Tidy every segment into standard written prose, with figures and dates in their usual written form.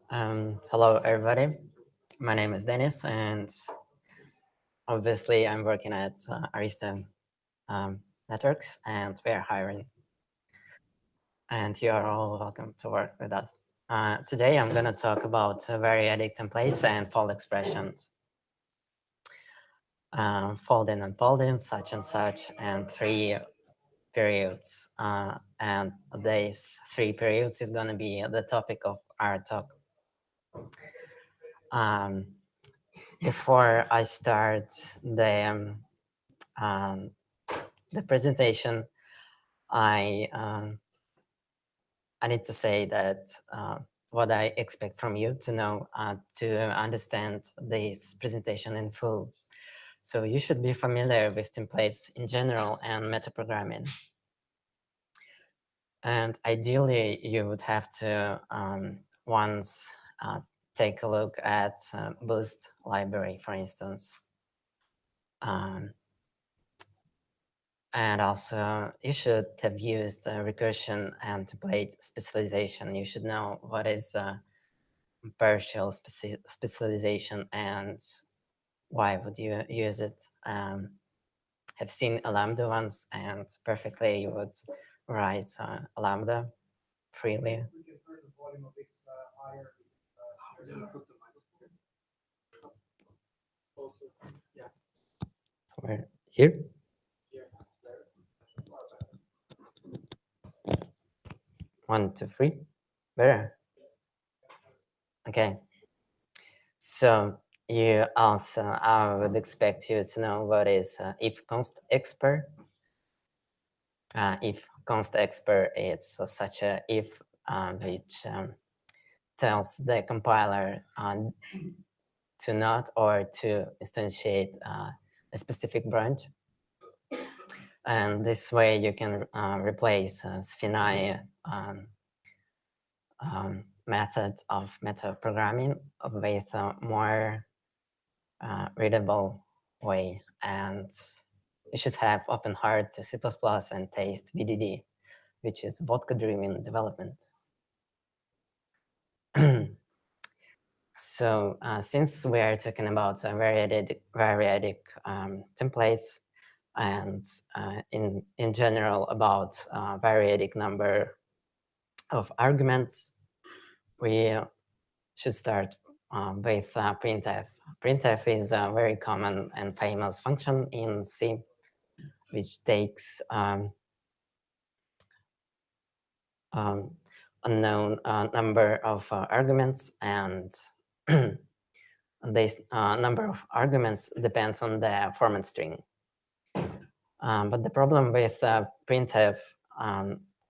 Hello, everybody. My name is Denis, and obviously, I'm working at Arista Networks, and we are hiring. And you are all welcome to work with us. Today, I'm going to talk about Variadic templates and FoldExpressions. Fold in and fold in, such and such, and 3 periods. And these 3 periods is going to be the topic of our talk. Before I start the presentation, I need to say that what I expect from you to know to understand this presentation in full. So you should be familiar with templates in general and metaprogramming. And ideally, you would have to once take a look at Boost library, for instance. And also, you should have used recursion and template specialization. You should know what is partial specialization and why would you use it. Have seen a Lambda once, and perfectly you would write a Lambda freely. Somewhere here. 1, 2, 3. Better. Okay. So you also, I would expect you to know what is if const expr. If const expr, it's such a if which tells the compiler to not or to instantiate a specific branch. And this way you can replace Sphinai method of metaprogramming with a more readable way. And you should have open heart to C++ and taste VDD, which is vodka-driven development. So since we are talking about variadic templates and in general about variadic number of arguments, we should start with printf. Printf is a very common and famous function in C, which takes unknown number of arguments, and this number of arguments depends on the format string. But the problem with printf,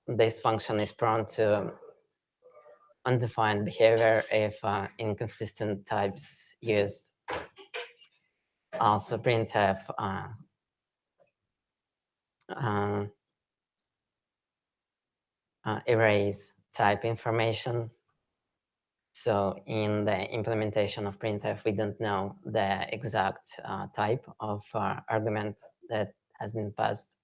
this function is prone to undefined behavior if inconsistent types used. Also, printf erase type information. So in the implementation of printf, we don't know the exact type of argument that has been passed.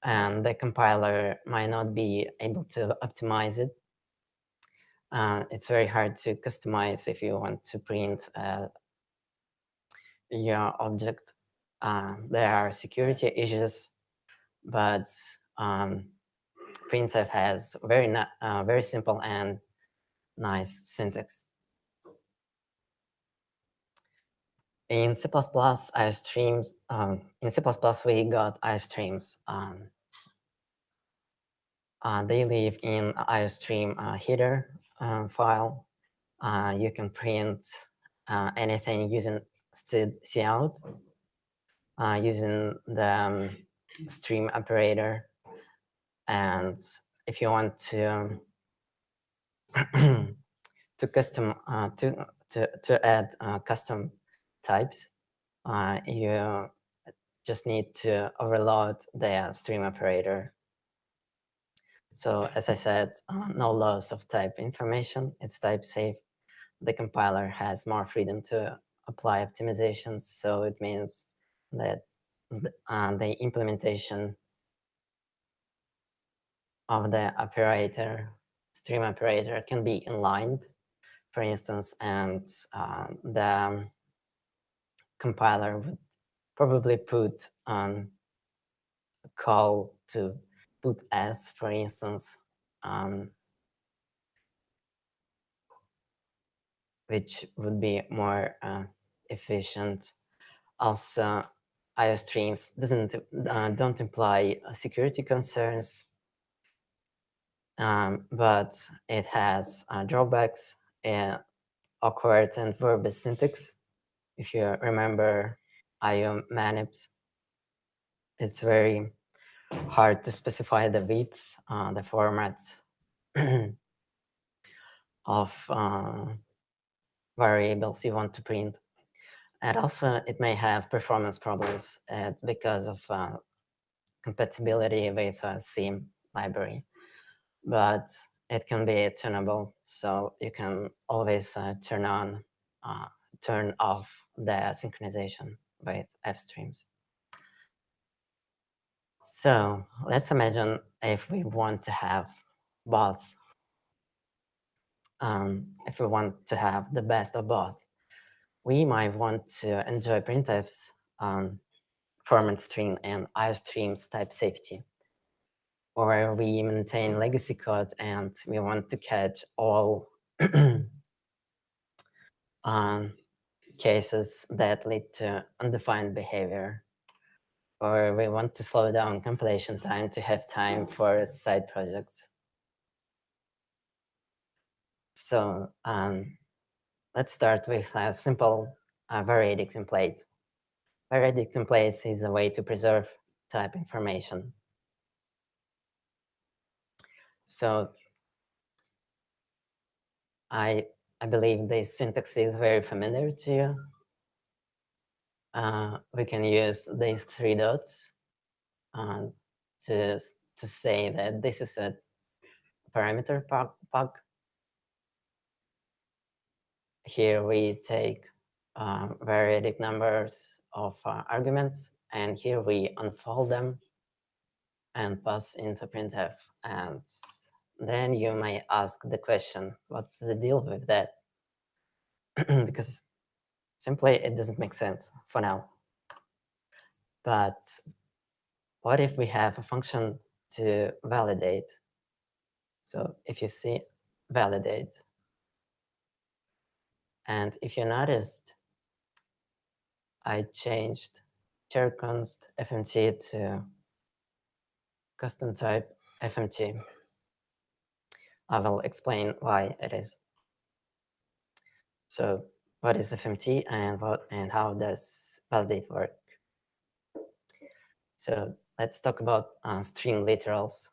And the compiler might not be able to optimize it. It's very hard to customize if you want to print your object. There are security issues, but printf has very simple and nice syntax. In C++, iostreams. In C++, we got iostreams. They live in iostream header file. You can print anything using std_cout, using the stream operator. And if you want to to add custom types, you just need to overload the stream operator. So as I said, no loss of type information. It's type safe. The compiler has more freedom to apply optimizations. So it means that the implementation of the operator, stream operator, can be inlined for instance, and the compiler would probably put a call to put s, for instance, which would be more efficient. Also, IO streams don't imply security concerns, but it has drawbacks, awkward and verbose syntax. If you remember IO manips, it's very hard to specify the width, the formats of variables you want to print. And also, it may have performance problems because of compatibility with a C library. But it can be tunable, so you can always turn off the synchronization with F streams. So let's imagine if we want to have both, if we want to have the best of both, we might want to enjoy Printf's format string and IOStreams type safety, or we maintain legacy code and we want to catch all cases that lead to undefined behavior, or we want to slow down compilation time to have time for side projects. So let's start with a simple Variadic template. Variadic templates is a way to preserve type information. So I believe this syntax is very familiar to you. We can use these three dots to say that this is a parameter pug. Here we take variadic numbers of arguments, and here we unfold them and pass into printf. And then you may ask the question, what's the deal with that? Because simply it doesn't make sense for now. But what if we have a function to validate? So if you see validate, and if you noticed, I changed charconst fmt to custom type fmt. I will explain why it is. So what is fmt and how does validate work? So let's talk about string literals.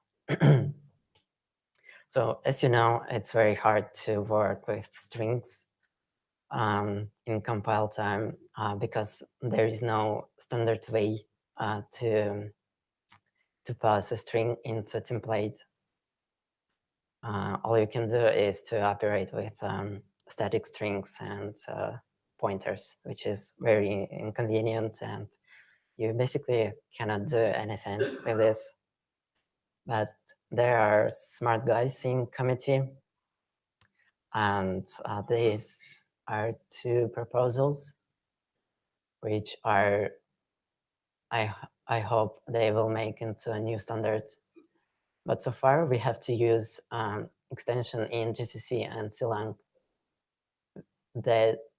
So as you know, it's very hard to work with strings in compile time because there is no standard way to pass a string into a template. All you can do is to operate with static strings and pointers, which is very inconvenient, and you basically cannot do anything with this. But there are smart guys in committee, and these are two proposals, which are, I hope they will make into a new standard. But so far, we have to use extension in GCC and Clang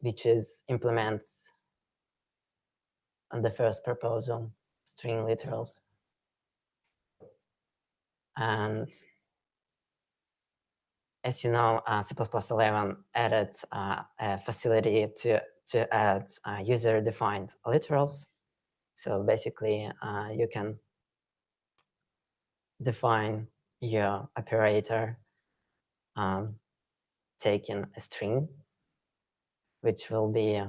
which implements the first proposal, string literals. And as you know, C++ 11 added a facility to add user-defined literals. So basically, you can define your operator taking a string, which will be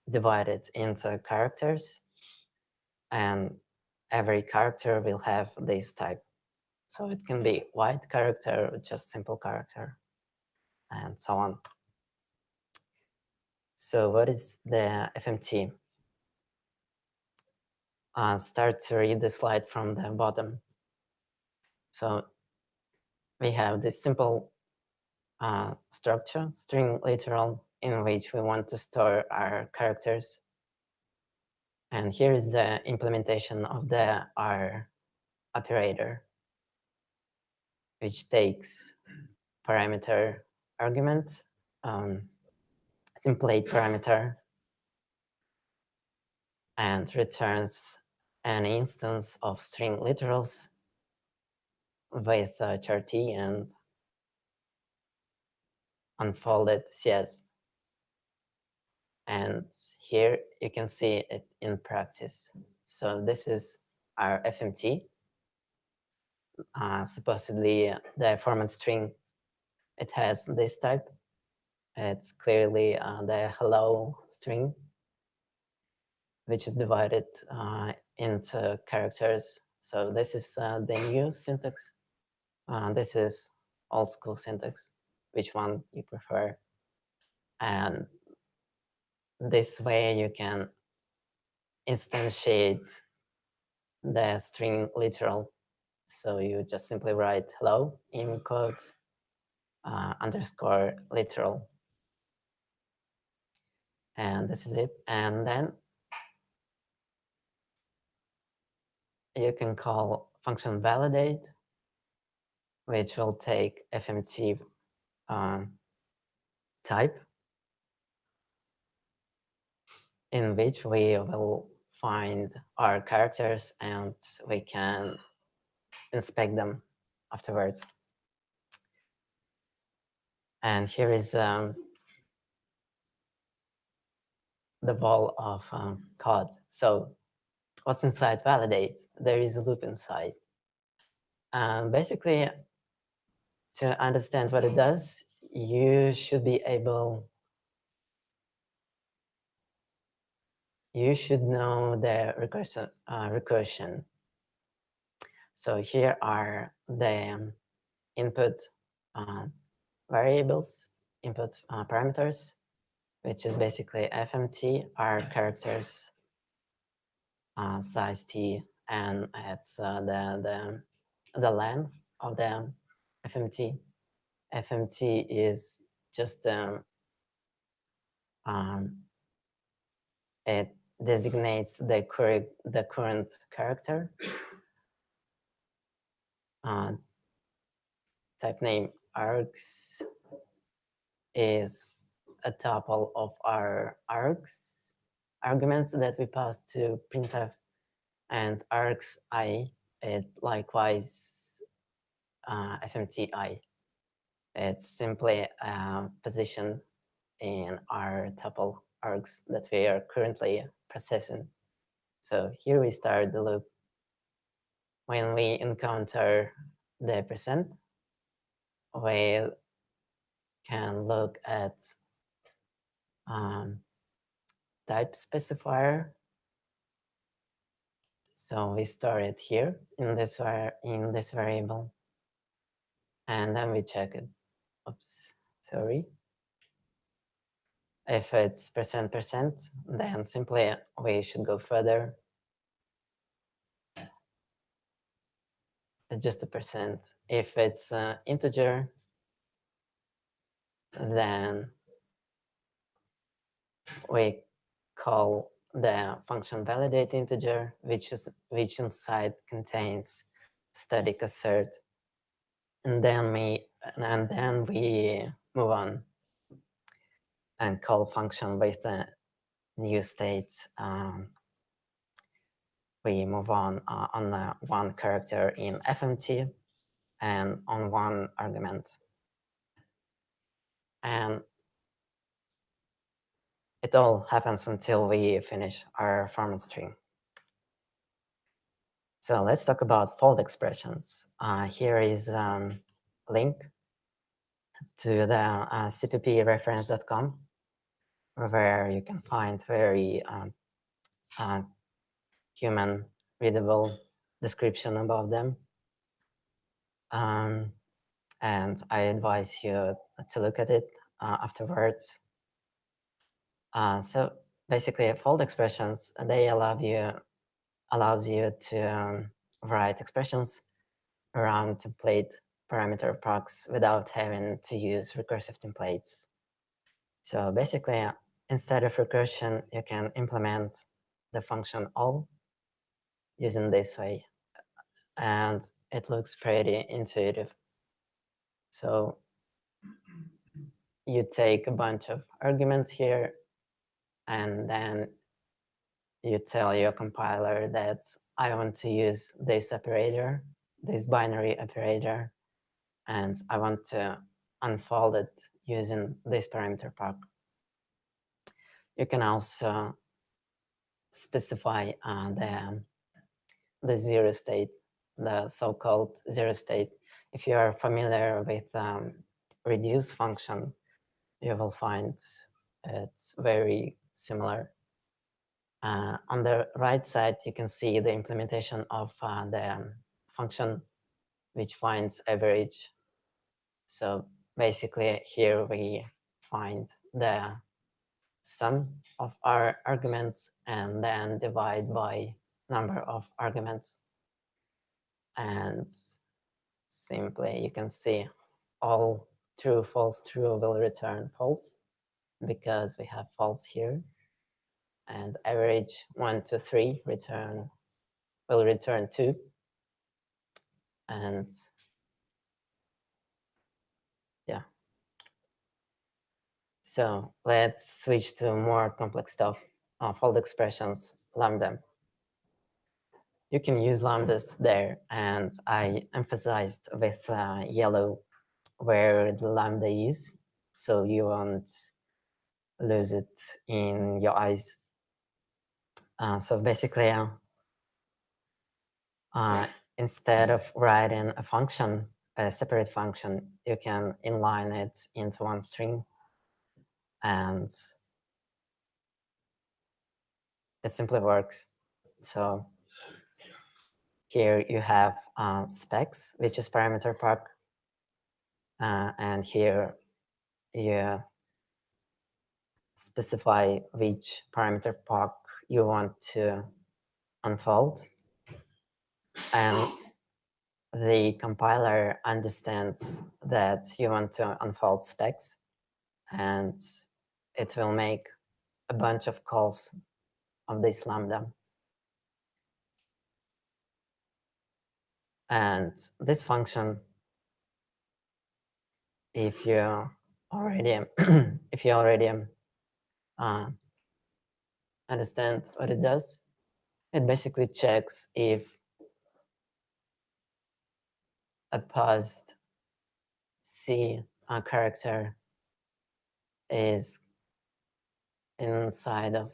divided into characters, and every character will have this type. So it can be white character, or just simple character, and so on. So what is the FMT? Start to read the slide from the bottom. So we have this simple structure, string literal, in which we want to store our characters. And here is the implementation of the R operator, which takes parameter argument, template parameter, and returns an instance of string literals with chart and unfolded CS. And here you can see it in practice. So this is our FMT. Supposedly the format string, it has this type. It's clearly the hello string, which is divided into characters. So this is the new syntax. This is old school syntax, which one you prefer. And this way you can instantiate the string literal. So you just simply write hello in quotes underscore literal. And this is it. And then you can call function validate, which will take FMT type, in which we will find our characters and we can inspect them afterwards. And here is the wall of code. So what's inside validate? There is a loop inside. Basically, to understand what it does, you should be able, you should know the recursion. So here are the input variables, input parameters, which is basically FMT, our characters size t, and it's the length of the FMT. FMT is just it designates the current character. Type name args is a tuple of our args arguments that we pass to printf, and args I, it likewise fmti. It's simply a position in our tuple args that we are currently processing. So here we start the loop. When we encounter the percent, we can look at type specifier. So we store it here in this variable, and then we check it. Oops, sorry. If it's %%, then simply we should go further. It's just a %. If it's integer, then we call the function validate integer, which inside contains static assert, and then we move on and call function with the new state. We move on one character in FMT and on one argument, and it all happens until we finish our format string. So let's talk about FoldExpressions. Here is link to the cppreference.com, where you can find very human readable description about them. And I advise you to look at it afterwards. So basically, FoldExpressions, they allows you to write expressions around template parameter procs without having to use recursive templates. So basically, instead of recursion, you can implement the function all using this way, and it looks pretty intuitive. So you take a bunch of arguments here, and then you tell your compiler that I want to use this operator, this binary operator, and I want to unfold it using this parameter proc. You can also specify the zero state, the so-called zero state. If you are familiar with reduce function, you will find it's very similar. On the right side, you can see the implementation of the function which finds average. So basically here we find the sum of our arguments and then divide by number of arguments. And simply you can see all true, false, true will return false because we have false here. And average 1 to 3 will return 2. And yeah. So let's switch to more complex stuff. FoldExpressions, Lambda. You can use lambdas there, and I emphasized with yellow where the lambda is, so you won't lose it in your eyes. So basically, instead of writing a function, a separate function, you can inline it into one string, and it simply works. So here you have specs, which is parameter proc, and here you specify which parameter proc you want to unfold, and the compiler understands that you want to unfold specs, and it will make a bunch of calls of this lambda. And this function, if you already understand what it does, it basically checks if a parsed C character is inside of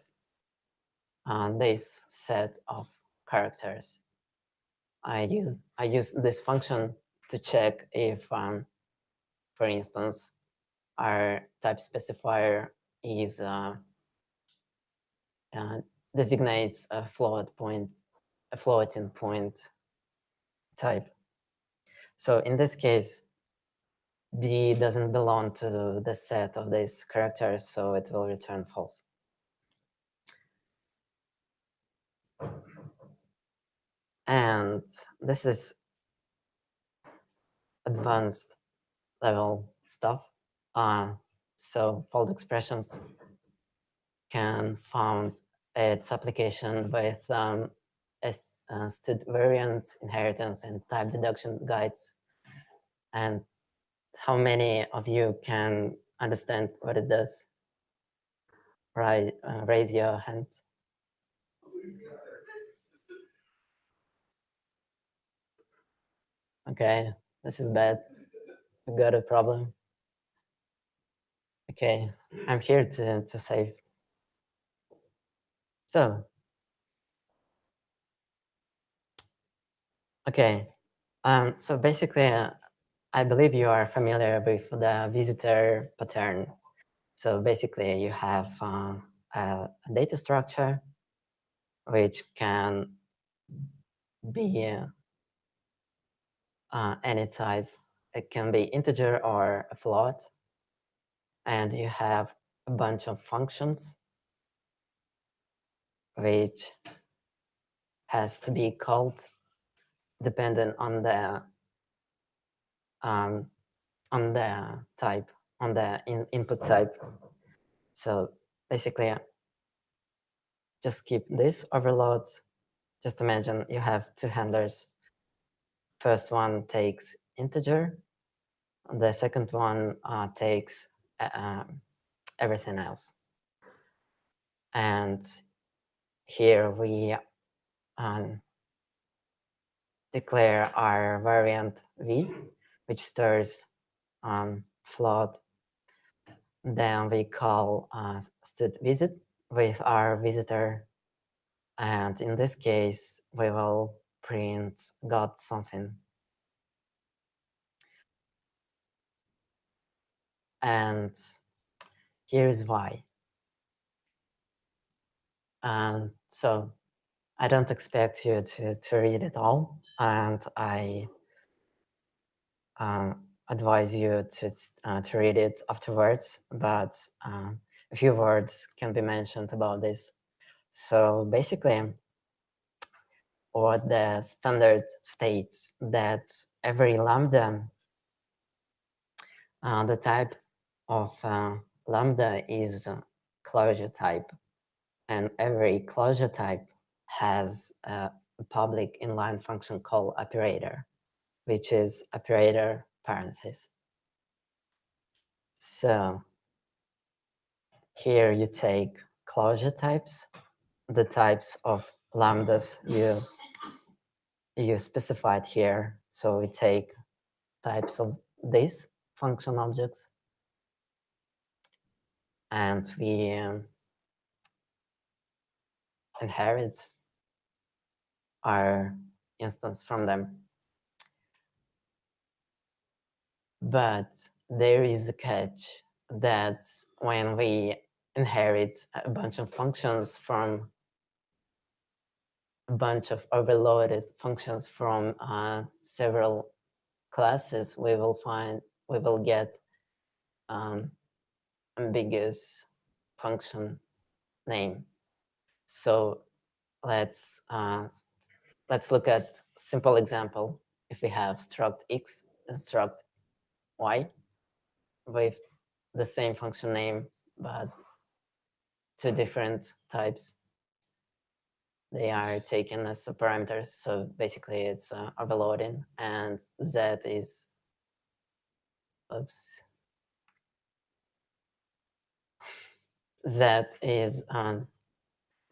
this set of characters. I use this function to check if, for instance, our type specifier is designates a floating point type. So in this case, D doesn't belong to the set of these characters, so it will return false. And this is advanced level stuff. So FoldExpressions can found its application with stud variant, inheritance, and type deduction guides. And how many of you can understand what it does? Raise your hand. Okay, this is bad. We got a problem. Okay, I'm here to save. So, okay, so basically, I believe you are familiar with the visitor pattern. So basically, you have a data structure which can be any type. It can be integer or a float. And you have a bunch of functions which has to be called dependent on the on the type, on the input type. So basically, just keep this overload. Just imagine you have two handlers. First one takes integer. The second one takes everything else. And here we declare our variant v, which stores float. Then we call studVisit with our visitor. And in this case, we will print got something. And here's why. And so I don't expect you to read it all, and I advise you to read it afterwards, but a few words can be mentioned about this. So basically, what the standard states that every lambda, the type of lambda is closure type, and every closure type has a public inline function called operator, which is operator parenthesis. So here you take closure types, the types of lambdas you specified here. So we take types of these function objects, and we inherit our instance from them. But there is a catch, that when we inherit a bunch of functions from a bunch of overloaded functions from several classes, we will get ambiguous function name. So let's look at simple example. If we have struct x and struct y with the same function name but two different types, they are taken as parameters. So basically, it's overloading, and z is z is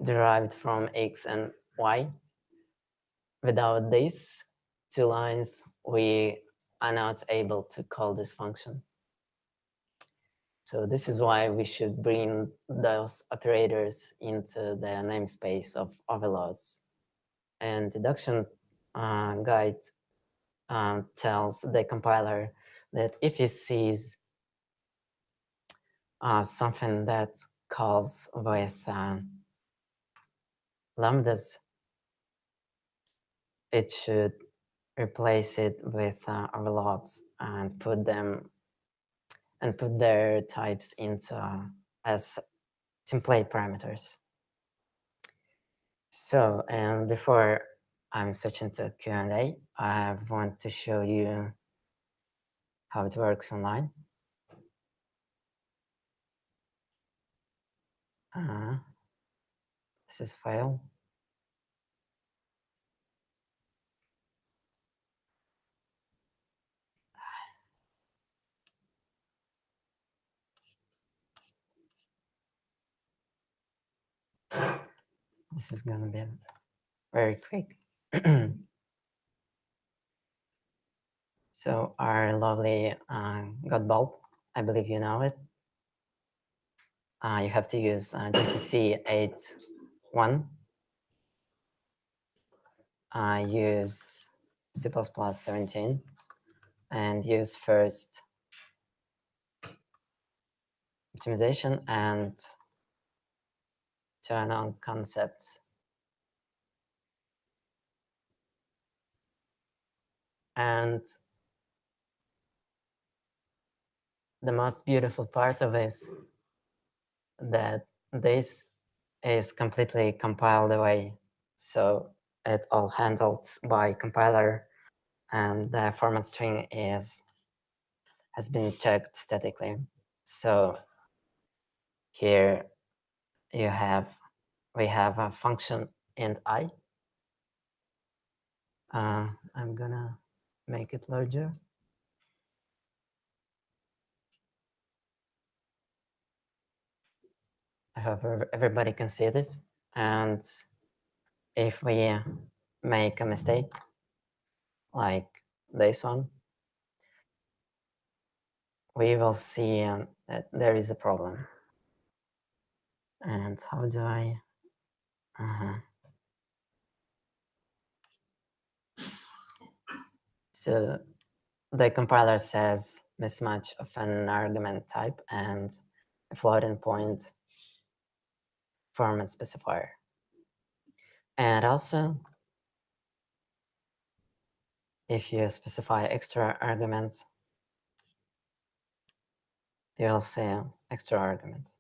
derived from x and y. Without these two lines, we are not able to call this function. So this is why we should bring those operators into the namespace of overloads. And deduction guide tells the compiler that if he sees something that calls with lambdas, it should replace it with overloads and put their types into as template parameters. So, and before I'm switching to Q&A, I want to show you how it works online. This is file. This is gonna be very quick. So our lovely God bulb, I believe you know it. You have to use GCC 8.1. Use C++ 17 and use first optimization and turn on concepts. And the most beautiful part of this, that this is completely compiled away. So it all handled by compiler, and the format string is has been checked statically. So here we have a function int I. I'm gonna make it larger. I hope everybody can see this. And if we make a mistake, like this one, we will see that there is a problem. And how do I? So the compiler says mismatch of an argument type and a floating point format specifier. And also, if you specify extra arguments, you'll see extra arguments.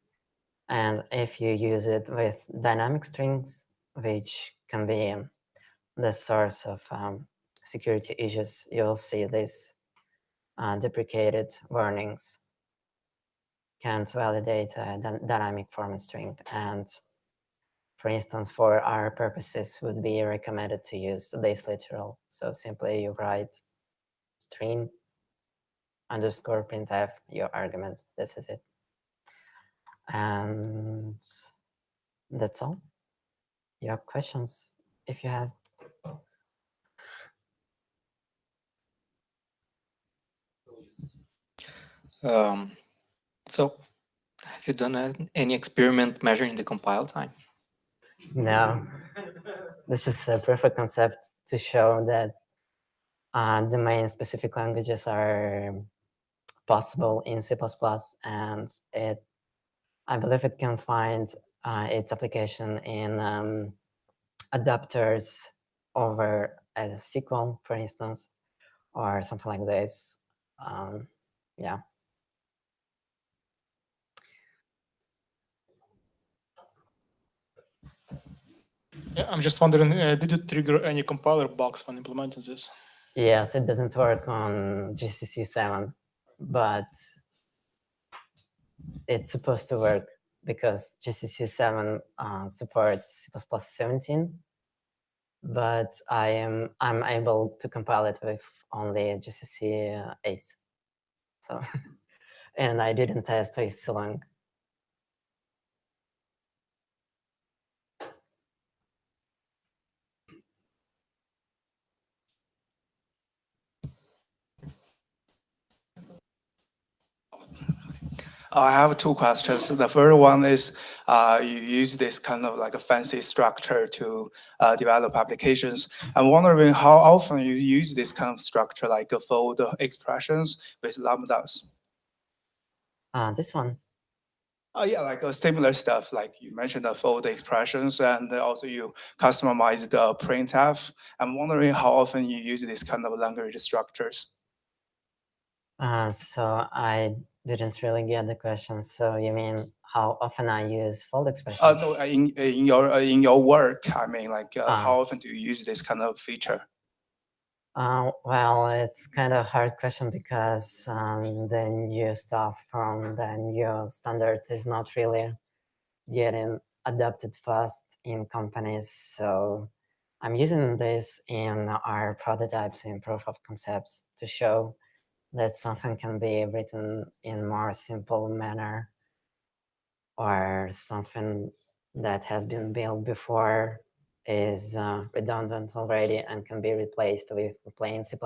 And if you use it with dynamic strings, which can be the source of security issues, you'll see these deprecated warnings can't validate a dynamic format string. And for instance, for our purposes, would be recommended to use this literal. So simply you write string underscore printf your argument. This is it. And that's all. Your questions, if you have. So have you done any experiment measuring the compile time? No. This is a perfect concept to show that domain-specific languages are possible in C++, and I believe it can find its application in adapters over a SQL, for instance, or something like this. Yeah. Yeah, I'm just wondering, did you trigger any compiler bugs when implementing this? Yes, it doesn't work on GCC 7, but it's supposed to work because GCC 7 supports C++ 17, but I'm able to compile it with only GCC 8. So, and I didn't test with Silong. I have two questions. The first one is you use this kind of like a fancy structure to develop applications. I'm wondering how often you use this kind of structure, like a fold expressions with lambdas. This one. Yeah, like a similar stuff, like you mentioned the fold expressions, and also you customize the printf. I'm wondering how often you use this kind of language structures. So I didn't really get the question. So you mean how often I use FoldExpressions? No, in your work, I mean, like how often do you use this kind of feature? Well, it's kind of a hard question because the new stuff from the new standard is not really getting adopted fast in companies. So I'm using this in our prototypes in proof of concepts to show that something can be written in more simple manner, or something that has been built before is redundant already and can be replaced with plain C++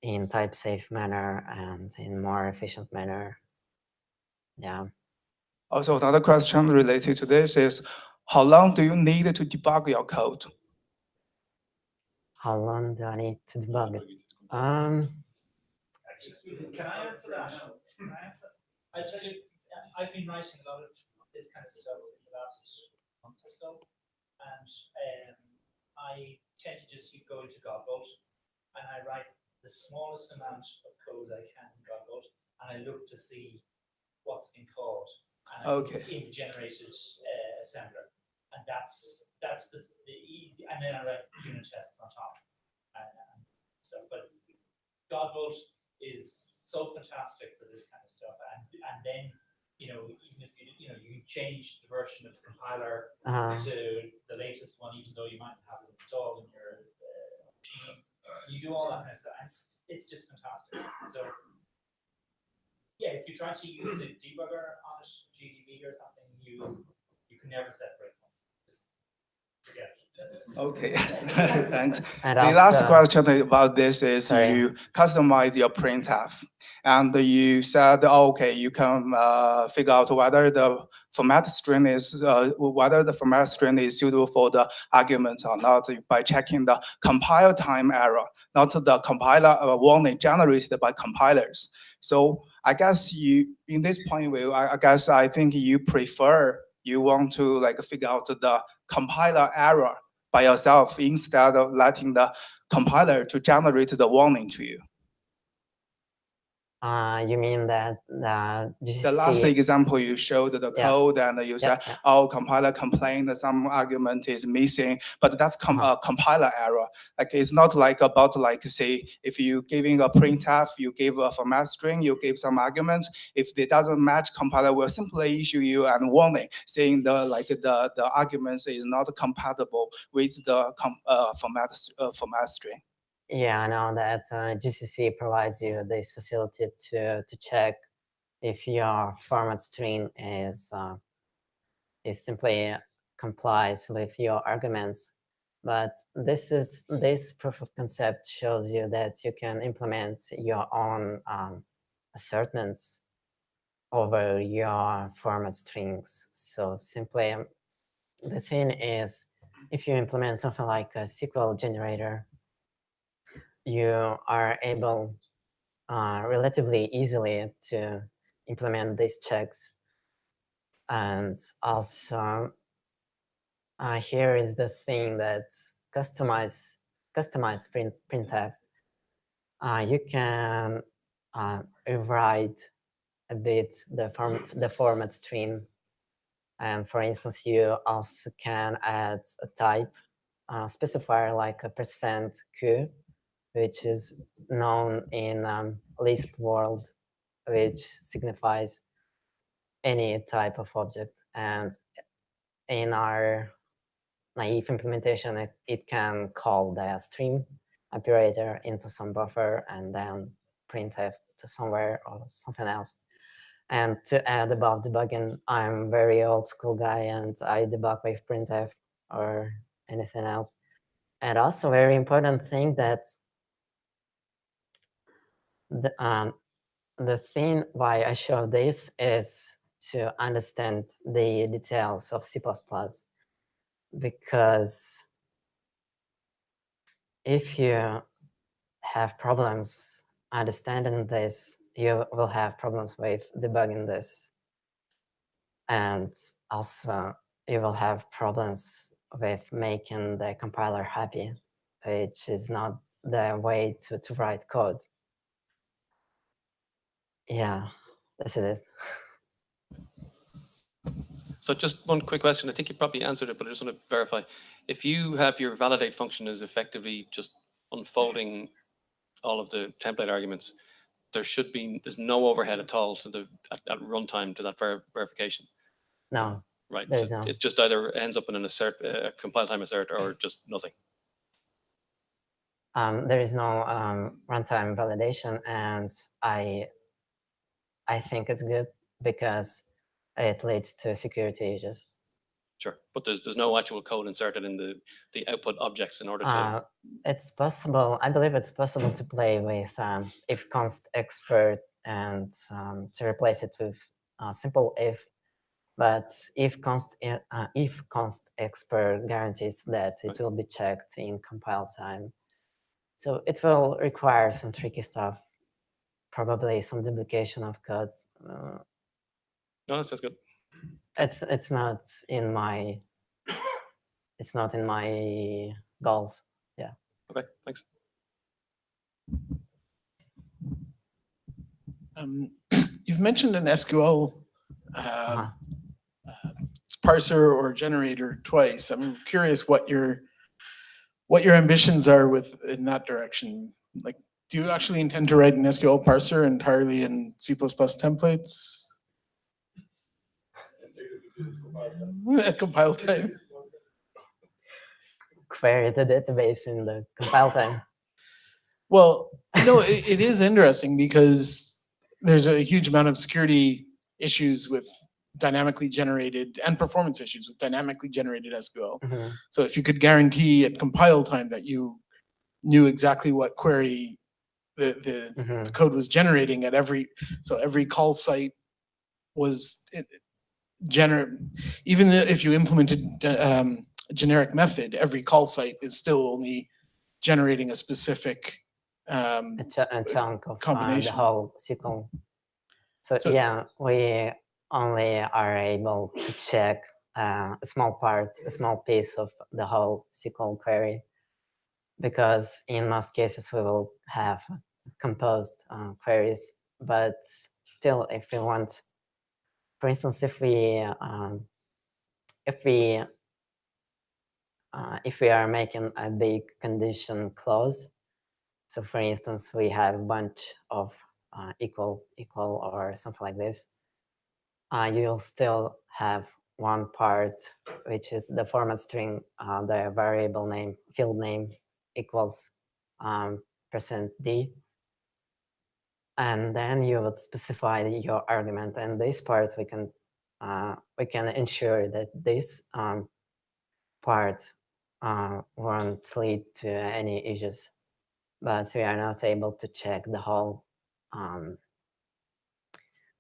in type-safe manner and in more efficient manner. Yeah. Also, another question related to this is, how long do you need to debug your code? How long do I need to debug it? Can I answer that? I'll tell you, I've been writing a lot of this kind of stuff in the last month or so, and I tend to just go into Godbolt, and I write the smallest amount of code I can in Godbolt, and I look to see what's been called, and it's in the generated assembler, and that's the easy, and then I write unit tests on top, and stuff. But Godbolt is so fantastic for this kind of stuff. And then, even if you change the version of the compiler to the latest one, even though you might have it installed in your machine, you do all that kind of stuff. And it's just fantastic. So yeah, if you try to use the debugger on it, GDB or something, you can never set breakpoints. Just forget it. Okay, thanks. And The last question about this is you customize your printf, and you said, okay, you can figure out whether the format string is suitable for the arguments or not by checking the compile time error, not the compiler warning generated by compilers. So I guess in this point of view, I think you want to like figure out the compiler error by yourself instead of letting the compiler to generate the warning to you. You mean that GCC... The last example you showed the code and you said, oh, compiler complained that some argument is missing, but that's compiler error. Like it's not like about like say if you giving a printf, you give a format string, you give some arguments. If it doesn't match, compiler will simply issue you a warning saying the arguments is not compatible with the format string. Yeah, I know that GCC provides you this facility to check if your format string is simply complies with your arguments. But this proof of concept shows you that you can implement your own assertments over your format strings. So simply, the thing is, if you implement something like a SQL generator, you are able relatively easily to implement these checks. And also, here is the thing that's customized printf. You can rewrite a bit the format string. And for instance, you also can add a type specifier like a %q, which is known in Lisp world, which signifies any type of object. And in our naive implementation, it can call the stream operator into some buffer and then printf to somewhere or something else. And to add about debugging, I'm very old school guy and I debug with printf or anything else. And also very important thing that the thing why I show this is to understand the details of C++, because if you have problems understanding this, you will have problems with debugging this. And also, you will have problems with making the compiler happy, which is not the way to write code. Yeah, that's it. So just one quick question. I think you probably answered it, but I just want to verify. If you have your validate function is effectively just unfolding all of the template arguments, there's no overhead at all to the at runtime to that verification. No. Right. So it just either ends up in an assert, a compile time assert, or just nothing. There is no runtime validation, and I think it's good because it leads to security issues. Sure, but there's no actual code inserted in the output objects in order to. It's possible. I believe it's possible to play with if const expert and to replace it with simple if. But if const expert guarantees that it will be checked in compile time, so it will require some tricky stuff, probably some duplication of code. No, that sounds good. It's not in my goals. Yeah. Okay, thanks. You've mentioned an SQL parser or generator twice. I'm curious what your ambitions are in that direction. Like, Do you actually intend to write an SQL parser entirely in C++ templates? At compile time. Query the database in the compile time. Well, it is interesting because there's a huge amount of security issues with dynamically generated and performance issues with dynamically generated SQL. Mhm. So if you could guarantee at compile time that you knew exactly what query the Mhm. code was generating at every call site was even if you implemented a generic method, every call site is still only generating a specific A chunk of the combination. whole SQL. So yeah, we only are able to check a small piece of the whole SQL query, because in most cases we will have composed queries. But still, if we want, for instance, if we are making a big condition clause, so for instance, we have a bunch of equal or something like this, you'll still have one part, which is the format string, the variable name, field name equals %d. And then you would specify your argument. And this part, we can ensure that this part won't lead to any issues. But we are not able to check the whole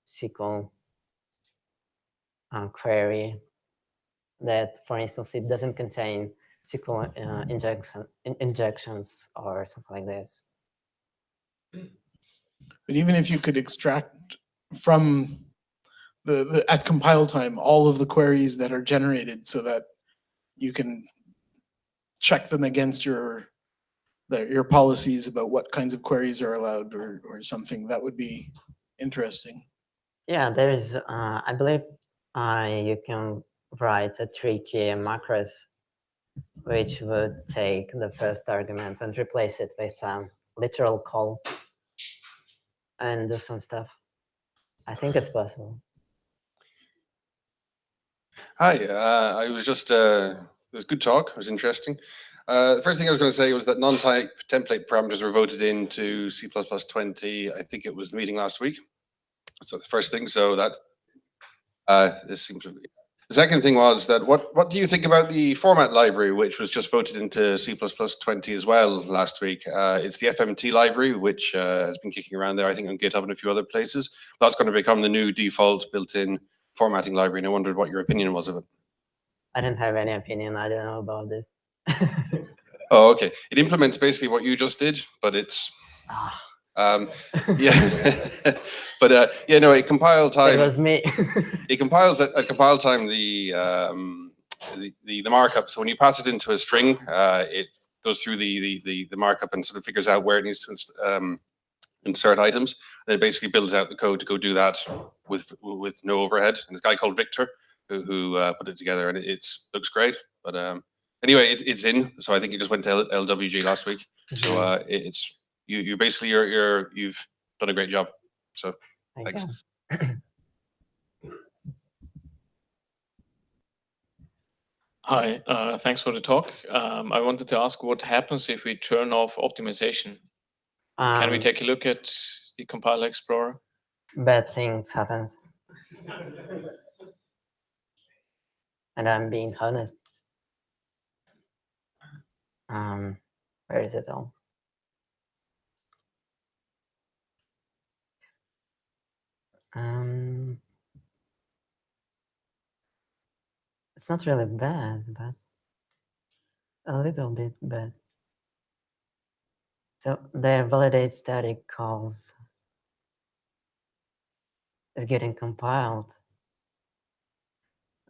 SQL query that, for instance, it doesn't contain SQL injections or something like this. But even if you could extract from the at compile time all of the queries that are generated so that you can check them against your policies about what kinds of queries are allowed or something, that would be interesting. Yeah, there is, I believe you can write a tricky macros which would take the first argument and replace it with a literal call and do some stuff. I think it's possible. Hi, I was just, it was a good talk, it was interesting. The first thing I was going to say was that non-type template parameters were voted into C++ 20. I think it was the meeting last week. So the first thing, so that this seems to be. The second thing was that what do you think about the format library, which was just voted into C++ 20 as well last week? It's the FMT library, which has been kicking around there, I think, on GitHub and a few other places. That's going to become the new default built-in formatting library, and I wondered what your opinion was of it. I don't have any opinion. I don't know about this. Oh, okay. It implements basically what you just did, but it's yeah. But yeah, no, it compile time. It was me. It compiles at compile time the markup. So when you pass it into a string, it goes through the markup and sort of figures out where it needs to insert items. And it basically builds out the code to go do that with no overhead. And this guy called Victor who put it together, and it looks great. But anyway, it's in. So I think it just went to LWG last week. So it's you basically you've done a great job. So thanks. Hi, thanks for the talk. I wanted to ask what happens if we turn off optimization? Can we take a look at the Compiler Explorer? Bad things happen. And I'm being honest. Where is it all? It's not really bad, but a little bit bad. So the validate static calls is getting compiled.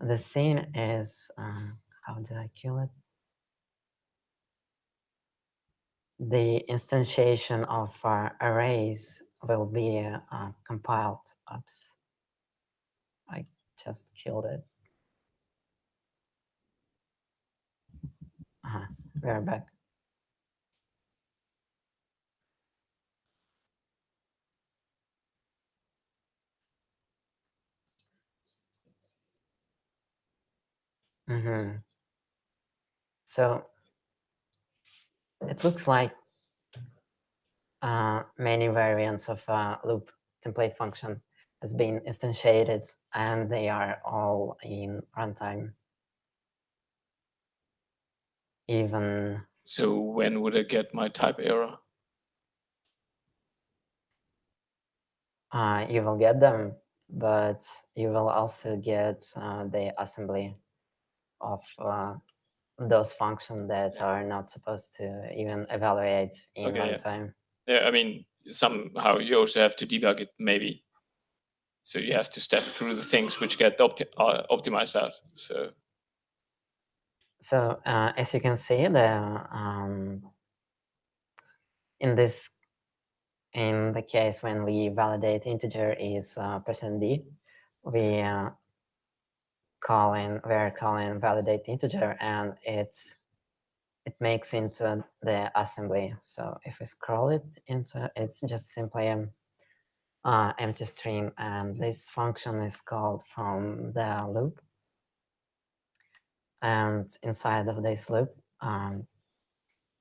The thing is, how do I kill it? The instantiation of arrays will be compiled. Oops. I just killed it. We are back. So it looks like many variants of loop template function has been instantiated, and they are all in runtime. Even So when would I get my type error? you will get them, but you will also get the assembly of those functions that are not supposed to even evaluate in runtime. Yeah, I mean, somehow you also have to debug it, maybe. So you have to step through the things which get optimized out. So as you can see, in the case when we validate integer is %d, we're calling validate integer, and it makes into the assembly. So if we scroll it into, it's just simply an empty string, and this function is called from the loop. And inside of this loop,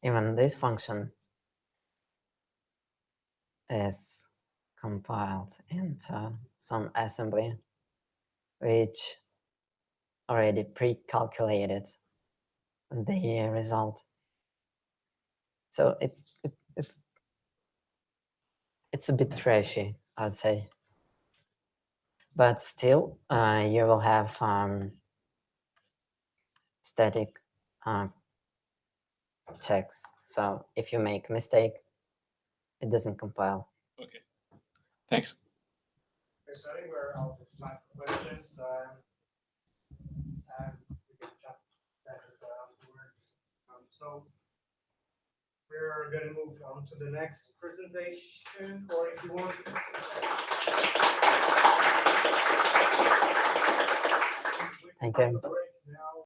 even this function is compiled into some assembly, which already pre-calculated the result. So it's a bit trashy, I'd say. But still, you will have static checks. So if you make a mistake, it doesn't compile. Okay, thanks. Okay, so I think we're out of time for questions. And we can chat that afterwards. So we're going to move on to the next presentation, or if you want. Thank you.